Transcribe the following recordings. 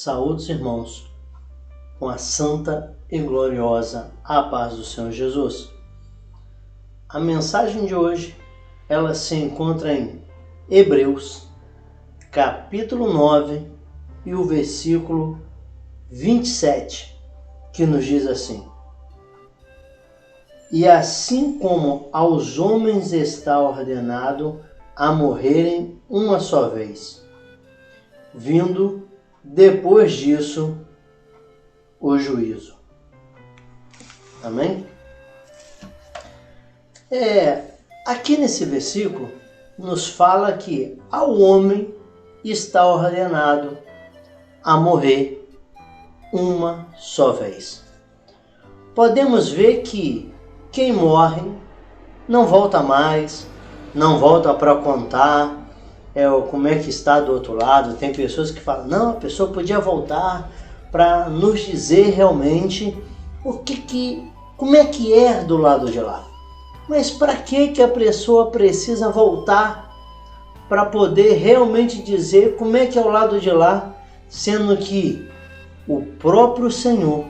Saúde os irmãos, com a santa e gloriosa a paz do Senhor Jesus. A mensagem de hoje, ela se encontra em Hebreus, capítulo 9 e o versículo 27, que nos diz assim: E assim como aos homens está ordenado a morrerem uma só vez, vindo depois disso o juízo. Amém? Aqui nesse versículo nos fala que ao homem está ordenado a morrer uma só vez. Podemos ver que quem morre não volta mais, não volta para contar como é que está do outro lado. Tem pessoas que falam, não, a pessoa podia voltar para nos dizer realmente como é que é do lado de lá. Mas para que a pessoa precisa voltar para poder realmente dizer como é que é o lado de lá, sendo que o próprio Senhor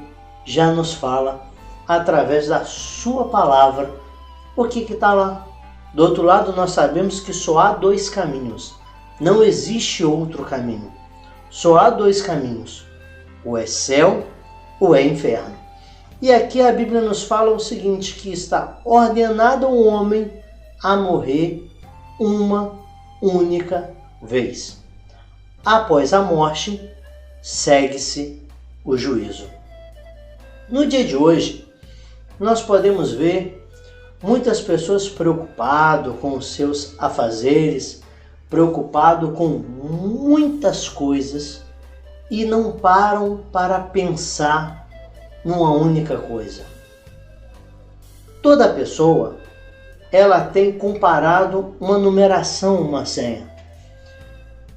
já nos fala através da sua palavra o que está lá. Do outro lado, nós sabemos que só há dois caminhos. Não existe outro caminho. Só há dois caminhos. Ou é céu ou é inferno. E aqui a Bíblia nos fala o seguinte, que está ordenado ao homem a morrer uma única vez. Após a morte, segue-se o juízo. No dia de hoje, nós podemos ver muitas pessoas preocupadas com os seus afazeres, preocupadas com muitas coisas e não param para pensar numa única coisa. Toda pessoa, ela tem comparado uma numeração, uma senha.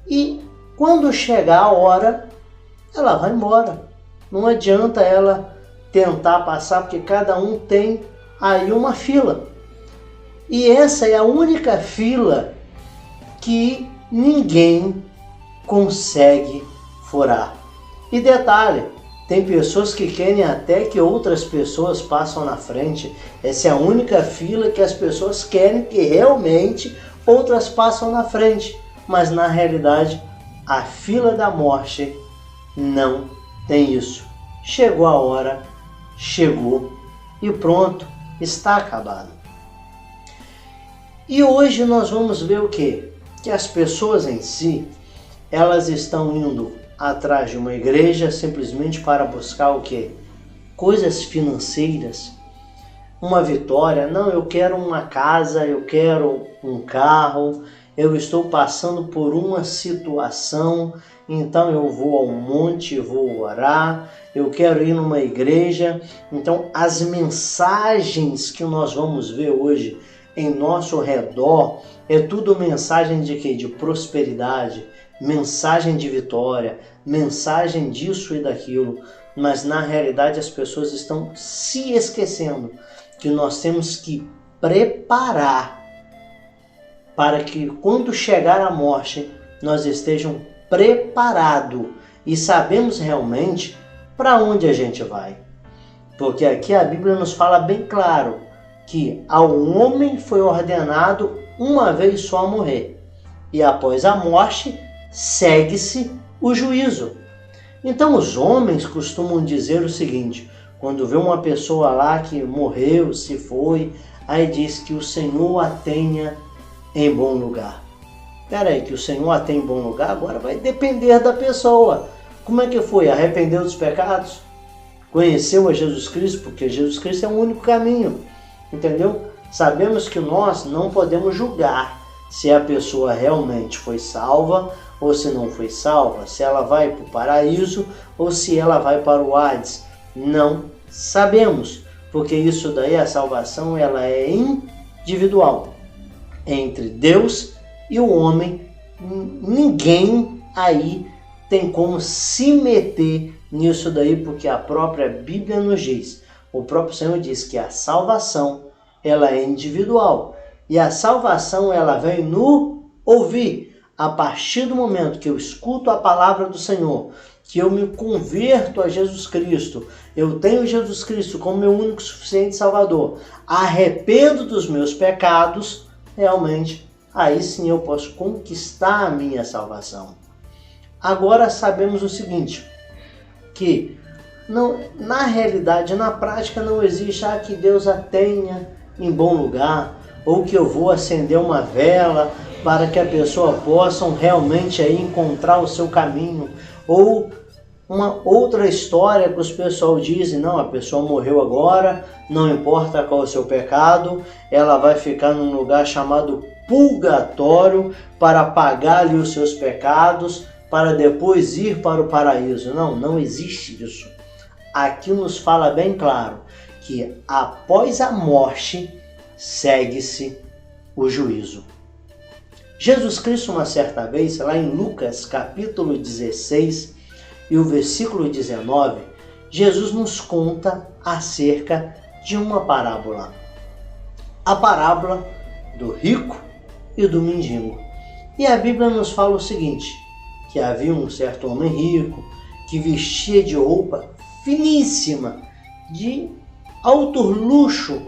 E quando chegar a hora, ela vai embora. Não adianta ela tentar passar, porque cada um tem aí uma fila. E essa é a única fila que ninguém consegue furar. E detalhe, tem pessoas que querem até que outras pessoas passem na frente. Essa é a única fila que as pessoas querem que realmente outras passem na frente. Mas na realidade, a fila da morte não tem isso. Chegou a hora, chegou e pronto. Está acabado. E hoje nós vamos ver o quê? Que as pessoas em si, elas estão indo atrás de uma igreja simplesmente para buscar o quê? Coisas financeiras, uma vitória. Não, eu quero uma casa, eu quero um carro, eu estou passando por uma situação, então eu vou ao monte, vou orar, eu quero ir numa igreja. Então as mensagens que nós vamos ver hoje em nosso redor é tudo mensagem de quê? De prosperidade, mensagem de vitória, mensagem disso e daquilo. Mas na realidade as pessoas estão se esquecendo que nós temos que preparar para que quando chegar a morte nós estejamos preparados e sabemos realmente para onde a gente vai. Porque aqui a Bíblia nos fala bem claro que ao homem foi ordenado uma vez só morrer. E após a morte, segue-se o juízo. Então os homens costumam dizer o seguinte, quando vê uma pessoa lá que morreu, se foi, aí diz que o Senhor a tenha em bom lugar. Espera aí, que o Senhor a tem em bom lugar? Agora vai depender da pessoa. Como é que foi? Arrependeu dos pecados? Conheceu a Jesus Cristo? Porque Jesus Cristo é o único caminho. Entendeu? Sabemos que nós não podemos julgar se a pessoa realmente foi salva ou se não foi salva, se ela vai para o paraíso ou se ela vai para o Hades. Não sabemos, porque isso daí, a salvação, ela é individual entre Deus e o homem. Ninguém aí tem como se meter nisso daí, porque a própria Bíblia nos diz, o próprio Senhor diz que a salvação, ela é individual. E a salvação, ela vem no ouvir. A partir do momento que eu escuto a palavra do Senhor, que eu me converto a Jesus Cristo, eu tenho Jesus Cristo como meu único suficiente Salvador, arrependo dos meus pecados, realmente, aí sim eu posso conquistar a minha salvação. Agora sabemos o seguinte, que não, na realidade, na prática, não existe que Deus a tenha em bom lugar, ou que eu vou acender uma vela para que a pessoa possa realmente aí encontrar o seu caminho, ou uma outra história que os pessoal dizem, não, a pessoa morreu agora, não importa qual é o seu pecado, ela vai ficar num lugar chamado purgatório para pagar ali os seus pecados, para depois ir para o paraíso. Não, não existe isso. Aqui nos fala bem claro que após a morte segue-se o juízo. Jesus Cristo, uma certa vez, lá em Lucas capítulo 16 e o versículo 19, Jesus nos conta acerca de uma parábola. A parábola do rico e do mendigo. E a Bíblia nos fala o seguinte, que havia um certo homem rico que vestia de roupa finíssima, de alto luxo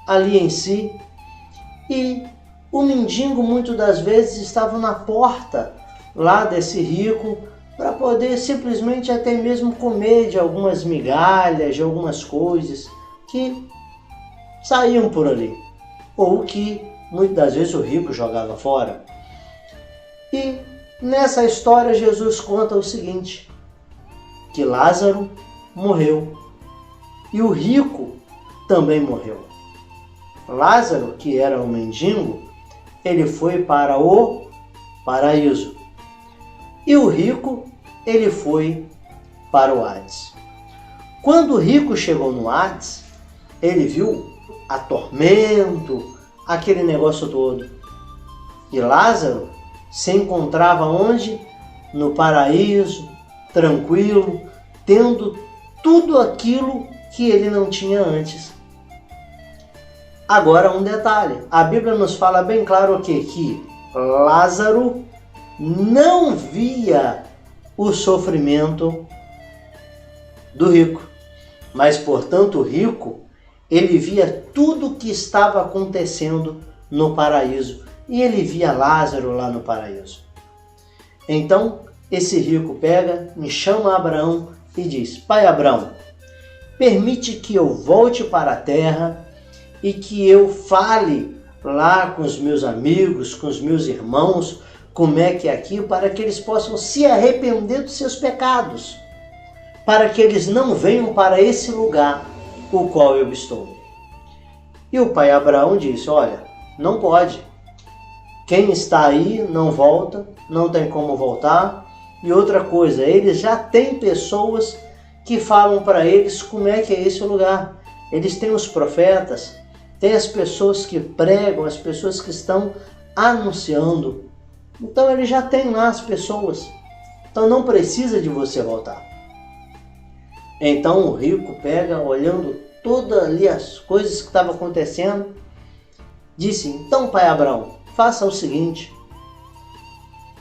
ali em si, e o mendigo muitas das vezes estava na porta lá desse rico para poder simplesmente até mesmo comer de algumas migalhas, de algumas coisas que saíam por ali, ou que muitas das vezes o rico jogava fora. E nessa história Jesus conta o seguinte, que Lázaro morreu e o rico também morreu. Lázaro, que era um mendigo, ele foi para o paraíso. E o rico, ele foi para o Hades. Quando o rico chegou no Hades, ele viu a tormento, aquele negócio todo. E Lázaro se encontrava onde? No paraíso, tranquilo, tendo tudo aquilo que ele não tinha antes. Agora um detalhe, a Bíblia nos fala bem claro que Lázaro não via o sofrimento do rico, mas portanto o rico, ele via tudo o que estava acontecendo no paraíso e ele via Lázaro lá no paraíso. Então esse rico pega, me chama Abraão e diz, Pai Abraão, permite que eu volte para a terra e que eu fale lá com os meus amigos, com os meus irmãos, como é que é aqui, para que eles possam se arrepender dos seus pecados, para que eles não venham para esse lugar o qual eu estou. E o pai Abraão disse, olha, não pode. Quem está aí não volta, não tem como voltar. E outra coisa, eles já têm pessoas que falam para eles como é que é esse lugar. Eles têm os profetas, tem as pessoas que pregam, as pessoas que estão anunciando. Então ele já tem lá as pessoas. Então não precisa de você voltar. Então o rico pega, olhando todas ali as coisas que estavam acontecendo, disse, então pai Abraão, faça o seguinte,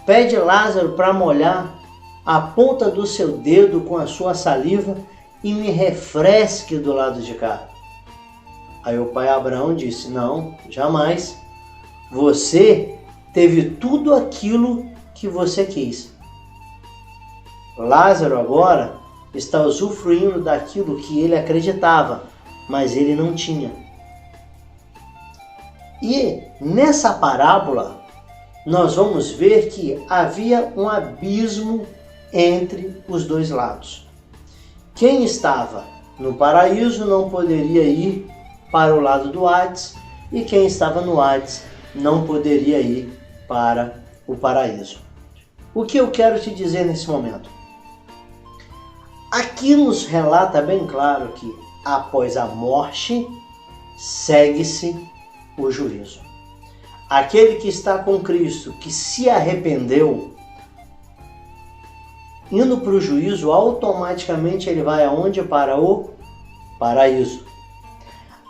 pede Lázaro para molhar a ponta do seu dedo com a sua saliva e me refresque do lado de cá. Aí o pai Abraão disse, não, jamais. Você teve tudo aquilo que você quis. Lázaro agora está usufruindo daquilo que ele acreditava, mas ele não tinha. E nessa parábola, nós vamos ver que havia um abismo entre os dois lados. Quem estava no paraíso não poderia ir para o lado do Hades, e quem estava no Hades não poderia ir para o paraíso. O que eu quero te dizer nesse momento? Aqui nos relata bem claro que após a morte segue-se o juízo. Aquele que está com Cristo, que se arrependeu, indo para o juízo, automaticamente ele vai aonde? Para o paraíso.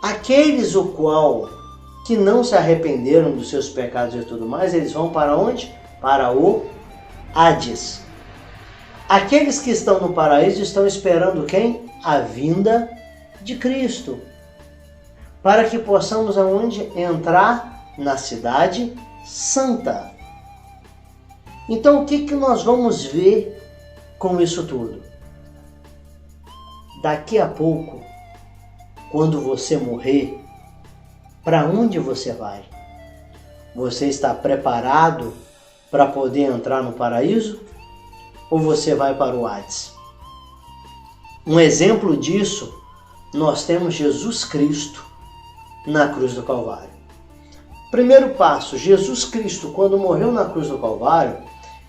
Aqueles o qual que não se arrependeram dos seus pecados e tudo mais, eles vão para onde? Para o Hades. Aqueles que estão no paraíso estão esperando quem? A vinda de Cristo. Para que possamos aonde? Entrar na cidade santa. Então o que nós vamos ver com isso tudo? Daqui a pouco, quando você morrer, para onde você vai? Você está preparado para poder entrar no paraíso? Ou você vai para o Hades? Um exemplo disso, nós temos Jesus Cristo na cruz do Calvário. Primeiro passo, Jesus Cristo, quando morreu na cruz do Calvário,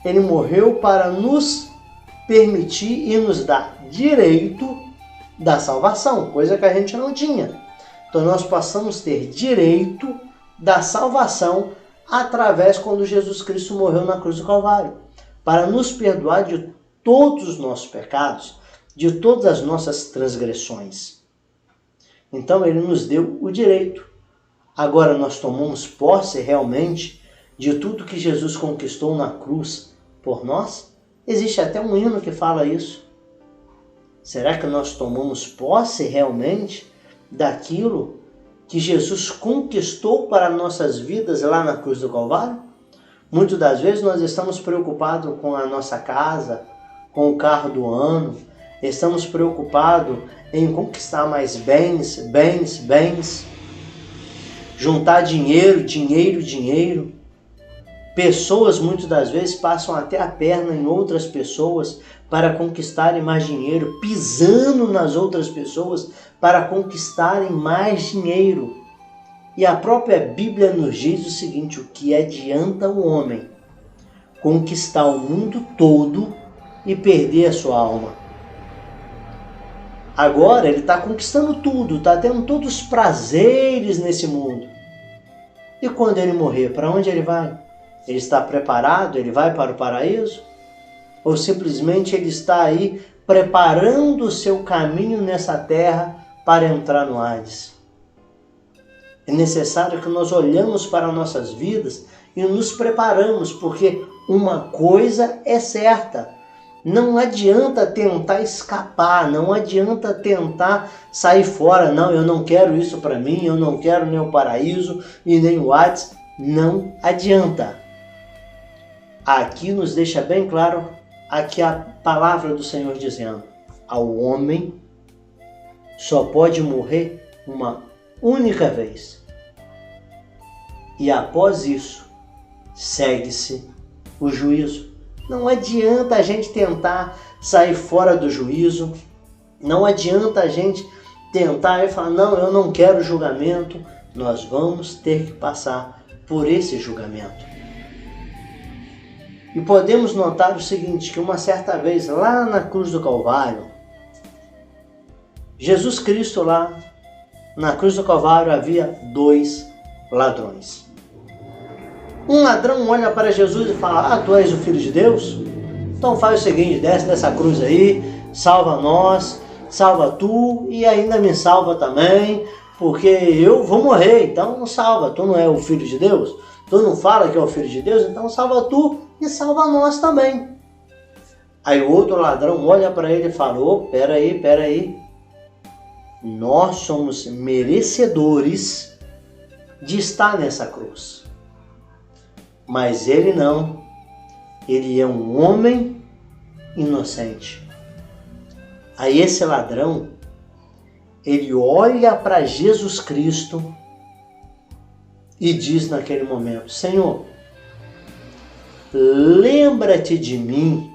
ele morreu para nos permitir e nos dar direito da salvação, coisa que a gente não tinha. Então nós passamos a ter direito da salvação através quando Jesus Cristo morreu na cruz do Calvário, para nos perdoar de todos os nossos pecados, de todas as nossas transgressões. Então ele nos deu o direito. Agora nós tomamos posse realmente de tudo que Jesus conquistou na cruz por nós? Existe até um hino que fala isso. Será que nós tomamos posse realmente daquilo que Jesus conquistou para nossas vidas lá na cruz do Calvário? Muitas das vezes nós estamos preocupados com a nossa casa, com o carro do ano, estamos preocupados em conquistar mais bens, juntar dinheiro. Pessoas muitas das vezes passam até a perna em outras pessoas para conquistarem mais dinheiro, pisando nas outras pessoas para conquistarem mais dinheiro. E a própria Bíblia nos diz o seguinte: o que adianta o homem conquistar o mundo todo e perder a sua alma? Agora ele está conquistando tudo, está tendo todos os prazeres nesse mundo. E quando ele morrer, para onde ele vai? Ele está preparado? Ele vai para o paraíso? Ou simplesmente ele está aí preparando o seu caminho nessa terra para entrar no Hades? É necessário que nós olhamos para nossas vidas e nos preparamos, porque uma coisa é certa: não adianta tentar escapar, não adianta tentar sair fora. Não, eu não quero isso para mim, eu não quero nem o paraíso e nem o Hades. Não adianta. Aqui nos deixa bem claro aqui a palavra do Senhor dizendo: ao homem só pode morrer uma única vez. E após isso, segue-se o juízo. Não adianta a gente tentar sair fora do juízo. Não adianta a gente tentar e falar: não, eu não quero julgamento. Nós vamos ter que passar por esse julgamento. E podemos notar o seguinte, que uma certa vez lá na cruz do Calvário, Jesus Cristo lá na cruz do Calvário havia 2 ladrões. Um ladrão olha para Jesus e fala: tu és o Filho de Deus? Então faz o seguinte, desce dessa cruz aí, salva nós, salva tu e ainda me salva também, porque eu vou morrer, então salva. Tu não é o Filho de Deus? Tu não fala que é o Filho de Deus? Então salva tu e salva nós também. Aí o outro ladrão olha para ele e fala: peraí. Nós somos merecedores de estar nessa cruz. Mas ele não. Ele é um homem inocente. Aí esse ladrão, ele olha para Jesus Cristo e diz naquele momento: Senhor, lembra-te de mim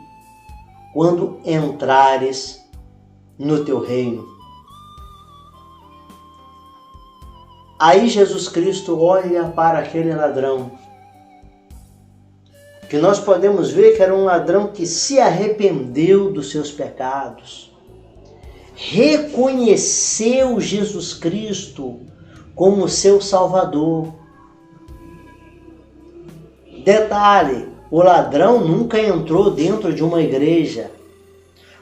quando entrares no teu reino. Aí Jesus Cristo olha para aquele ladrão, que nós podemos ver que era um ladrão que se arrependeu dos seus pecados, reconheceu Jesus Cristo como seu Salvador. Detalhe, o ladrão nunca entrou dentro de uma igreja.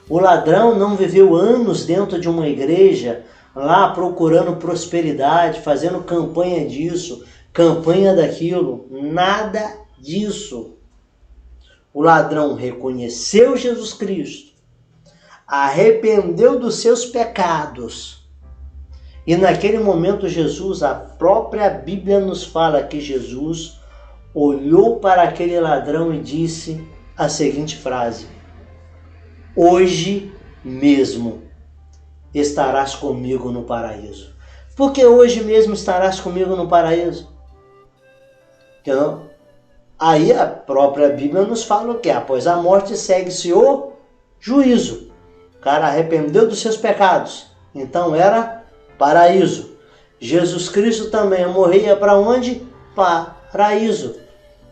O ladrão não viveu anos dentro de uma igreja, lá procurando prosperidade, fazendo campanha disso, campanha daquilo. Nada disso. O ladrão reconheceu Jesus Cristo, arrependeu dos seus pecados. E naquele momento Jesus, a própria Bíblia nos fala que Jesus olhou para aquele ladrão e disse a seguinte frase: hoje mesmo estarás comigo no paraíso. Por que hoje mesmo estarás comigo no paraíso? Então, aí a própria Bíblia nos fala o que? Após a morte segue-se o juízo. O cara arrependeu dos seus pecados, então era paraíso. Jesus Cristo também morria para onde? Paraíso.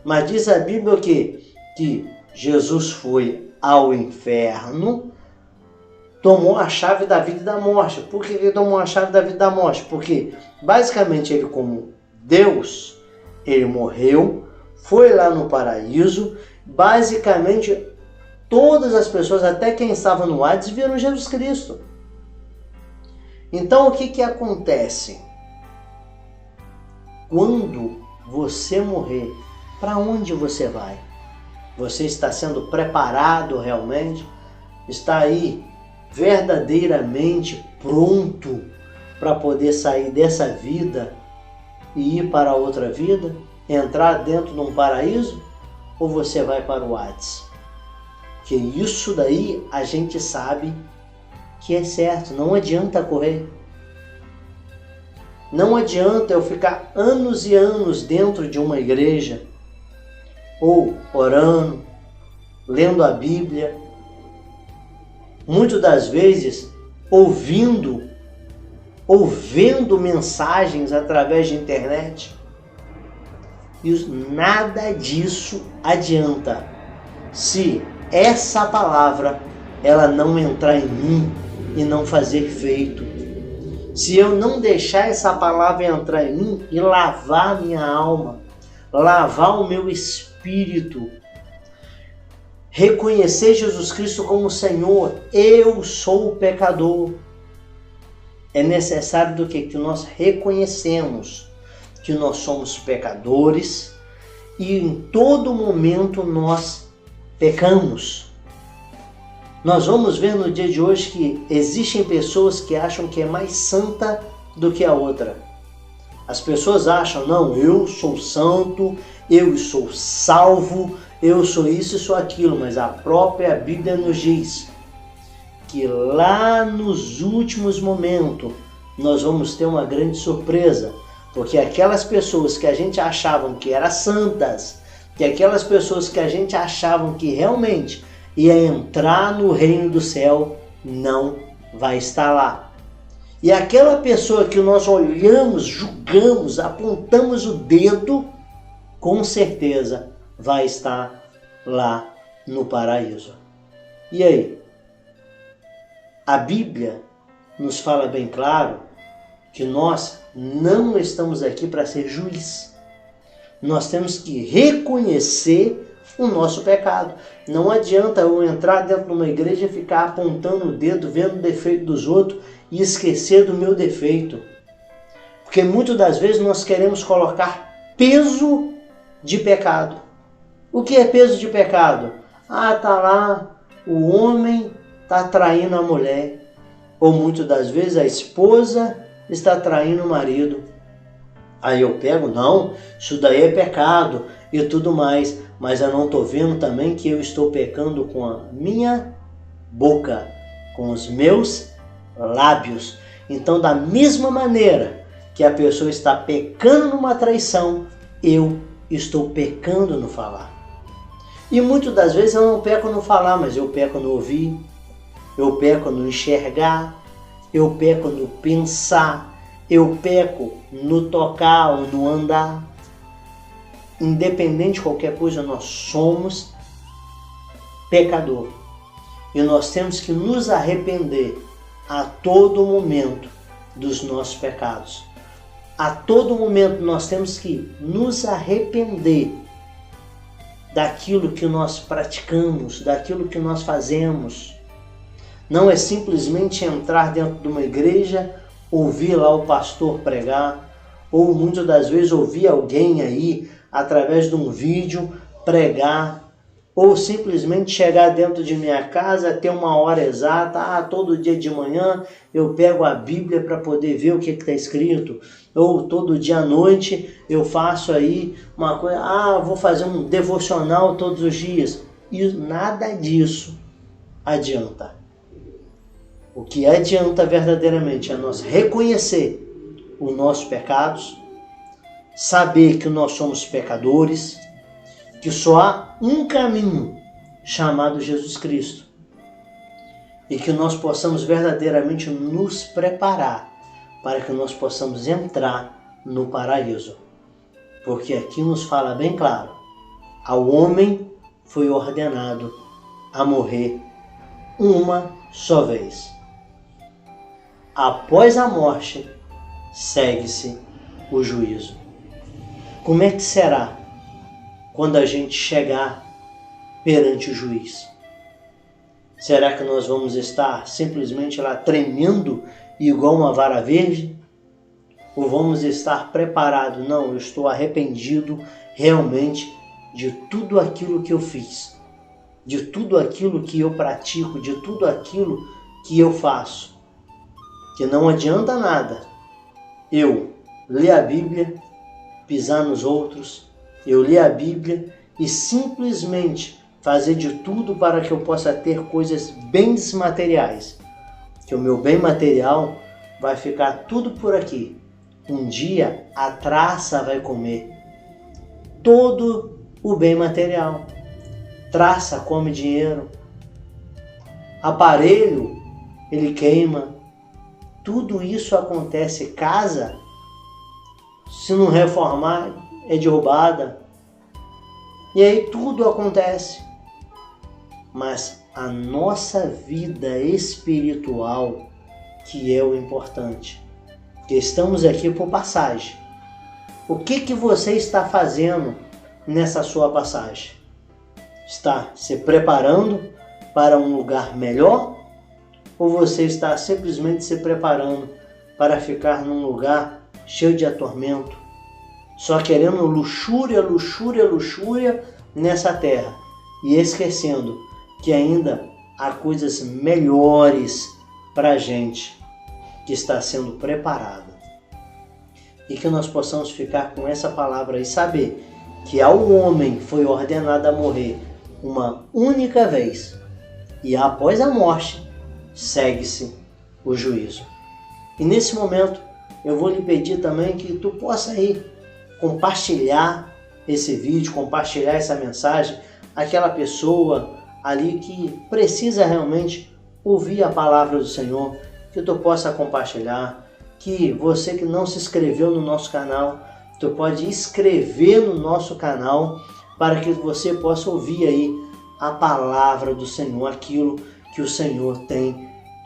Mas diz a Bíblia que Jesus foi ao inferno, tomou a chave da vida e da morte. Por que ele tomou a chave da vida e da morte? Porque basicamente ele, como Deus, ele morreu, foi lá no paraíso. Basicamente todas as pessoas, até quem estava no Hades, viram Jesus Cristo. Então o que acontece? Quando você morrer, para onde você vai? Você está sendo preparado realmente? Está aí verdadeiramente pronto para poder sair dessa vida e ir para outra vida? Entrar dentro de um paraíso? Ou você vai para o Hades? Porque isso daí a gente sabe que é certo, não adianta correr. Não adianta eu ficar anos e anos dentro de uma igreja, ou orando, lendo a Bíblia, muitas das vezes ouvindo mensagens através de internet. E nada disso adianta se essa palavra ela não entrar em mim e não fazer efeito. Se eu não deixar essa palavra entrar em mim e lavar minha alma, lavar o meu espírito, reconhecer Jesus Cristo como Senhor, eu sou o pecador. É necessário do que nós reconhecemos que nós somos pecadores e em todo momento nós pecamos. Nós vamos ver no dia de hoje que existem pessoas que acham que é mais santa do que a outra. As pessoas acham, não, eu sou santo, eu sou salvo, eu sou isso e sou aquilo, mas a própria Bíblia nos diz que lá nos últimos momentos nós vamos ter uma grande surpresa, porque aquelas pessoas que a gente achavam que eram santas, que aquelas pessoas que a gente achavam que realmente ia entrar no reino do céu, não vai estar lá. E aquela pessoa que nós olhamos, julgamos, apontamos o dedo, com certeza vai estar lá no paraíso. E aí? A Bíblia nos fala bem claro que nós não estamos aqui para ser juiz. Nós temos que reconhecer o nosso pecado. Não adianta eu entrar dentro de uma igreja e ficar apontando o dedo, vendo o defeito dos outros e esquecer do meu defeito. Porque muitas das vezes nós queremos colocar peso de pecado. O que é peso de pecado? Ah, tá lá, o homem está traindo a mulher. Ou muitas das vezes a esposa está traindo o marido. Aí eu pego, não, isso daí é pecado e tudo mais. Mas eu não estou vendo também que eu estou pecando com a minha boca, com os meus lábios. Então, da mesma maneira que a pessoa está pecando numa traição, eu estou pecando no falar. E muitas das vezes eu não peco no falar, mas eu peco no ouvir, eu peco no enxergar, eu peco no pensar, eu peco no tocar ou no andar. Independente de qualquer coisa, nós somos pecador. E nós temos que nos arrepender a todo momento dos nossos pecados. A todo momento nós temos que nos arrepender daquilo que nós praticamos, daquilo que nós fazemos. Não é simplesmente entrar dentro de uma igreja, ouvir lá o pastor pregar, ou muitas das vezes ouvir alguém aí, através de um vídeo, pregar ou simplesmente chegar dentro de minha casa, ter uma hora exata, todo dia de manhã eu pego a Bíblia para poder ver o que está escrito, ou todo dia à noite eu faço aí uma coisa, vou fazer um devocional todos os dias. E nada disso adianta. O que adianta verdadeiramente é nós reconhecer os nossos pecados, saber que nós somos pecadores, que só há um caminho chamado Jesus Cristo e que nós possamos verdadeiramente nos preparar para que nós possamos entrar no paraíso. Porque aqui nos fala bem claro, ao homem foi ordenado a morrer uma só vez. Após a morte, segue-se o juízo. Como é que será quando a gente chegar perante o juiz? Será que nós vamos estar simplesmente lá tremendo igual uma vara verde? Ou vamos estar preparados? Não, eu estou arrependido realmente de tudo aquilo que eu fiz, de tudo aquilo que eu pratico, de tudo aquilo que eu faço. Que não adianta nada eu ler a Bíblia, pisar nos outros, eu ler a Bíblia e simplesmente fazer de tudo para que eu possa ter coisas, bens materiais. Que o meu bem material vai ficar tudo por aqui. Um dia a traça vai comer todo o bem material. Traça come dinheiro. Aparelho, ele queima. Tudo isso acontece. Casa, se não reformar, é derrubada. E aí tudo acontece. Mas a nossa vida espiritual, que é o importante. Que estamos aqui por passagem. O que você está fazendo nessa sua passagem? Está se preparando para um lugar melhor? Ou você está simplesmente se preparando para ficar num lugar cheio de atormento, só querendo luxúria, luxúria, luxúria nessa terra e esquecendo que ainda há coisas melhores para a gente que está sendo preparada? E que nós possamos ficar com essa palavra e saber que ao homem foi ordenado a morrer uma única vez e após a morte segue-se o juízo. E nesse momento eu vou lhe pedir também que tu possa aí compartilhar esse vídeo, compartilhar essa mensagem, aquela pessoa ali que precisa realmente ouvir a palavra do Senhor, que tu possa compartilhar, que você que não se inscreveu no nosso canal, tu pode inscrever no nosso canal para que você possa ouvir aí a palavra do Senhor, aquilo que o Senhor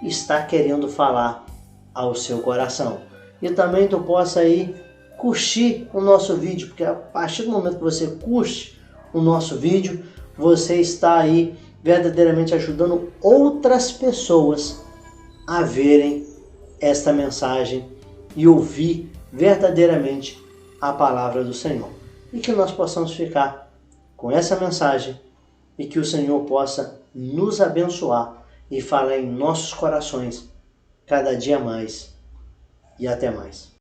está querendo falar ao seu coração. E também tu possa aí curtir o nosso vídeo, porque a partir do momento que você curte o nosso vídeo, você está aí verdadeiramente ajudando outras pessoas a verem esta mensagem e ouvir verdadeiramente a palavra do Senhor. E que nós possamos ficar com essa mensagem e que o Senhor possa nos abençoar e falar em nossos corações cada dia mais. E até mais.